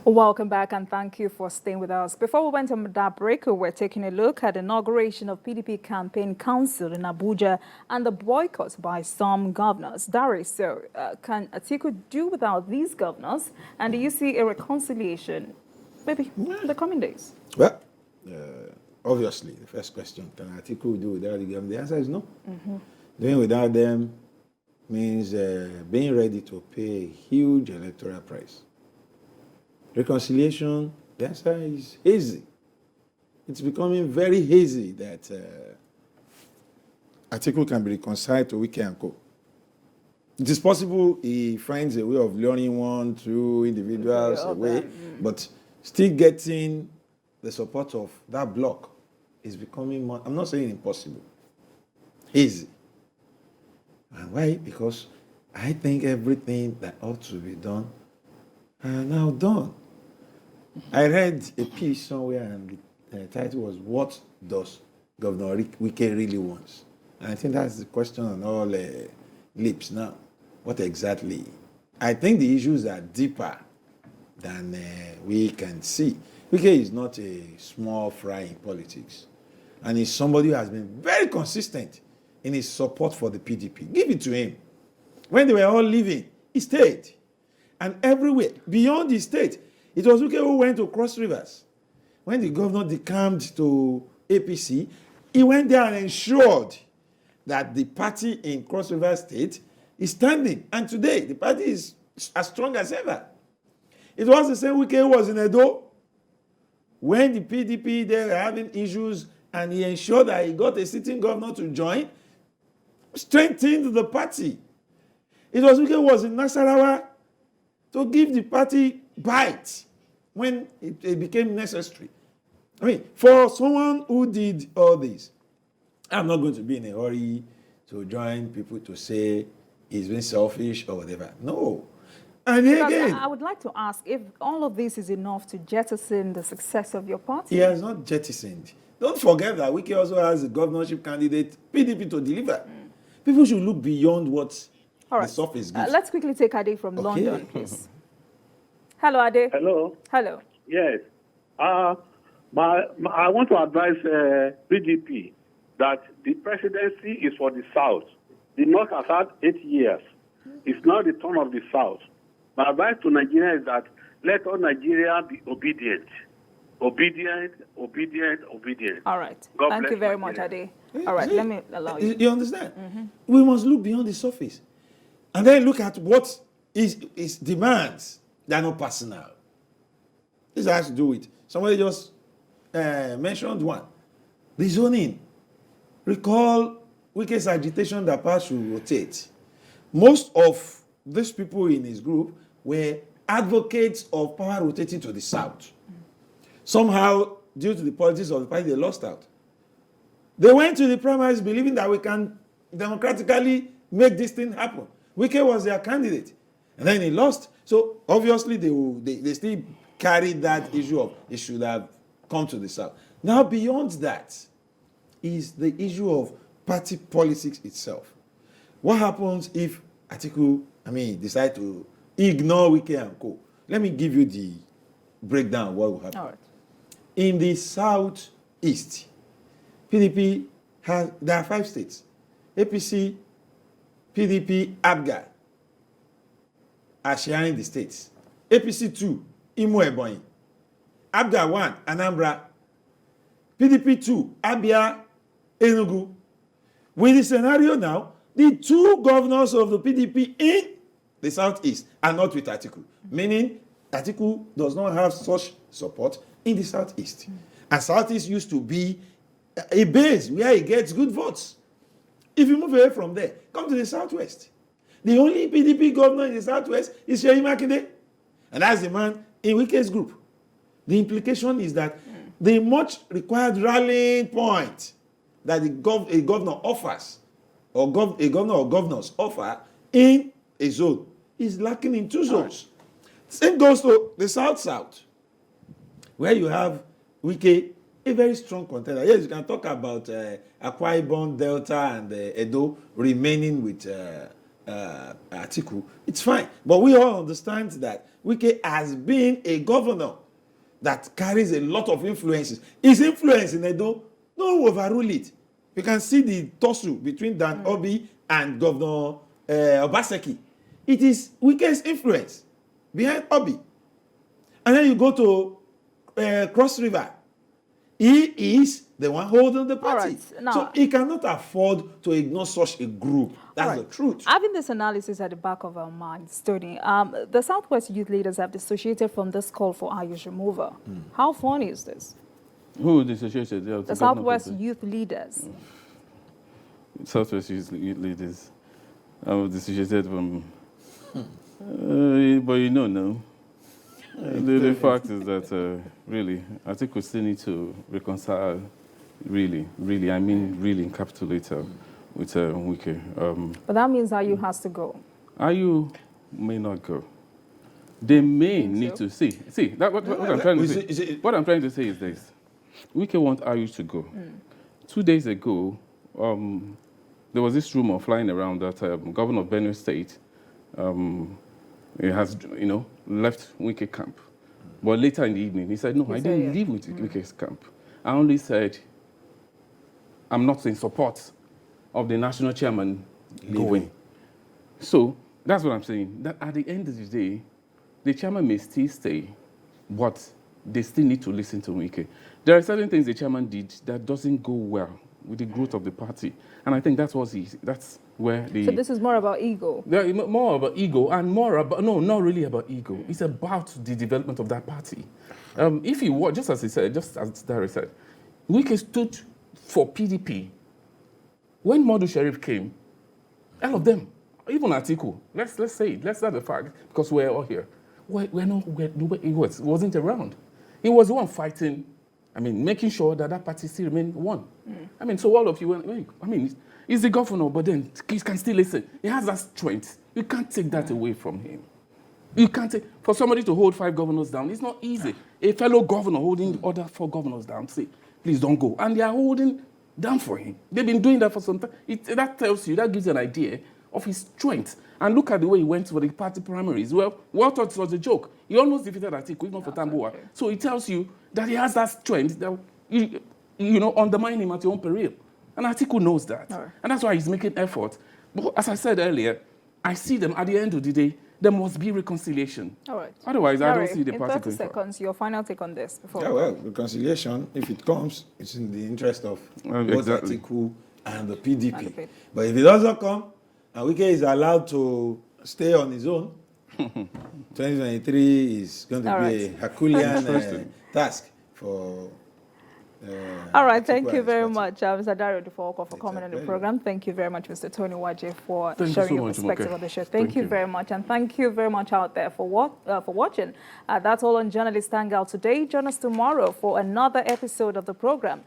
Welcome back and thank you for staying with us. Before we went on that break, we were taking a look at the inauguration of PDP campaign council in Abuja and the boycott by some governors. Darius, so can Atiku do without these governors? And do you see a reconciliation maybe in the coming days? Well, obviously, the first question, can Atiku do without the government? The answer is no. Doing without them means being ready to pay a huge electoral price. Reconciliation, the answer is hazy. It's becoming very hazy that Atiku can be reconciled to Wike and Co. It is possible he finds a way of luring one through individuals away, but still getting the support of that bloc is becoming more, I'm not saying impossible, hazy. And why? Because I think everything that ought to be done are now done. I read a piece somewhere and the title was, "What does Governor Wike really want?" And I think that's the question on all lips now. What exactly? I think the issues are deeper than we can see. Wike is not a small fry in politics. And he's somebody who has been very consistent in his support for the PDP. Give it to him. When they were all leaving, he stayed. And everywhere, beyond the state, it was Wike who went to Cross Rivers. When the governor decamped to APC, he went there and ensured that the party in Cross River State is standing. And today, the party is as strong as ever. It was the same Wike who was in Edo. When the PDP, they were having issues, and he ensured that he got a sitting governor to join, strengthened the party. It was Wike who was in Nasarawa to give the party bite when it became necessary. I mean, for someone who did all this, I'm not going to be in a hurry to join people to say he's been selfish or whatever. No. And again, I would like to ask if all of this is enough to jettison the success of your party. He has not jettisoned. Don't forget that Wike also has a governorship candidate, PDP, to deliver. People should look beyond what the surface gives. Let's quickly take Ade from London, please. Hello, Ade. Hello. Hello. Yes. I want to advise PDP that the presidency is for the South. The North has had 8 years. It's now the turn of the South. My advice to Nigeria is that let all Nigeria be obedient. Obedient, obedient, obedient. All right. God Thank you bless very Nigeria. much, Ade. All right, let me allow you. You understand? We must look beyond the surface. And then look at what is demands. They are not personal. This has to do with, somebody just mentioned one. The zoning. Recall Wike's agitation that power should rotate. Most of these people in his group were advocates of power rotating to the south. Somehow, due to the politics of the party, they lost out. They went to the primaries believing that we can democratically make this thing happen. Wike was their candidate. And then he lost. So obviously they still carried that issue of it should have come to the south. Now beyond that is the issue of party politics itself. What happens if Atiku, decide to ignore Wike and Co? Let me give you the breakdown of what will happen. All right. In the southeast, PDP there are 5 states. APC, PDP, Abuja are sharing the states. APC 2, Imo Ebonyi. Abuja 1, Anambra. PDP 2, Abia, Enugu. With the scenario now, the 2 governors of the PDP in the southeast are not with Atiku. Meaning, Atiku does not have such support in the southeast. And southeast used to be a base where he gets good votes. If you move away from there, come to the southwest. The only PDP governor in the southwest is Seyi Makinde. And that's the man in Wike's group. The implication is that the much required rallying point that a governor offers, or a governor or governors offer in a zone, is lacking in 2 zones. Same goes to the south-south, where you have Wike, a very strong contender. Yes, you can talk about Akwa Ibom, Delta, and Edo remaining with Atiku. It's fine. But we all understand that Wike has been a governor that carries a lot of influences. His influence in Edo, no one will overrule it. You can see the tussle between Dan Obi and Governor Obaseki. It is Wike's influence behind Obi. And then you go to Cross River. He is the one holding the party. Right. Now, so he cannot afford to ignore such a group. That's the truth. Having this analysis at the back of our minds, Tony, the Southwest youth leaders have dissociated from this call for Ayu's removal. How funny is this? Who dissociated? The Southwest youth leaders. Southwest youth leaders. I was dissociated from... but you know now. The fact is that really, I think we still need to reconcile, really, I mean really encapsulate with Wike. But that means Ayu has to go. Ayu may not go. They may need to see. What I'm trying to say. What I'm trying to say is this: Wike want Ayu to go. 2 days ago, there was this rumor flying around that Governor of Benue State. He has, left Wike camp. But later in the evening, he said, no, I didn't leave Wike's camp. I only said, I'm not in support of the national chairman going. So that's what I'm saying. That at the end of the day, the chairman may still stay, but they still need to listen to Wike. There are certain things the chairman did that doesn't go well with the growth of the party. And I think that's where the... So this is more about ego? More about ego and more about... No, not really about ego. It's about the development of that party. If you watch, just as he said, just as Dari said, Wike stood for PDP. When Modu Sharif came, all of them, even Atiku, let's say it, let's start the fact, because we're all here. He wasn't around. He was the one fighting, making sure that party still remained one. So all of you, he's the governor, but then he can still listen. He has that strength. You can't take that away from him. You can't take, for somebody to hold 5 governors down, it's not easy. A fellow governor holding the other 4 governors down, say, please don't go. And they are holding down for him. They've been doing that for some time. That gives you an idea of his strength. And look at the way he went for the party primaries. Well, what thought it was a joke? He almost defeated Atiku, even for Tambuwa. Okay. So it tells you that he has that strength that, undermine him at your own peril. And Atiku knows that. Right. And that's why he's making effort. But as I said earlier, I see them at the end of the day, there must be reconciliation. All right. Otherwise, I don't see the party going in 30 seconds, your final take on this. Reconciliation, if it comes, it's in the interest of both Atiku and the PDP. But if it doesn't come, and Wike is allowed to stay on his own, 2023 is going to be a Herculean task for... all right, thank you very much, Mr. Dario Dufoko, for coming on the program. Thank you very much, Mr. Tony Waje, for sharing your perspective on the show. Thank you very much, and thank you very much out there for watching. That's all on Journalist Hangout today. Join us tomorrow for another episode of the program.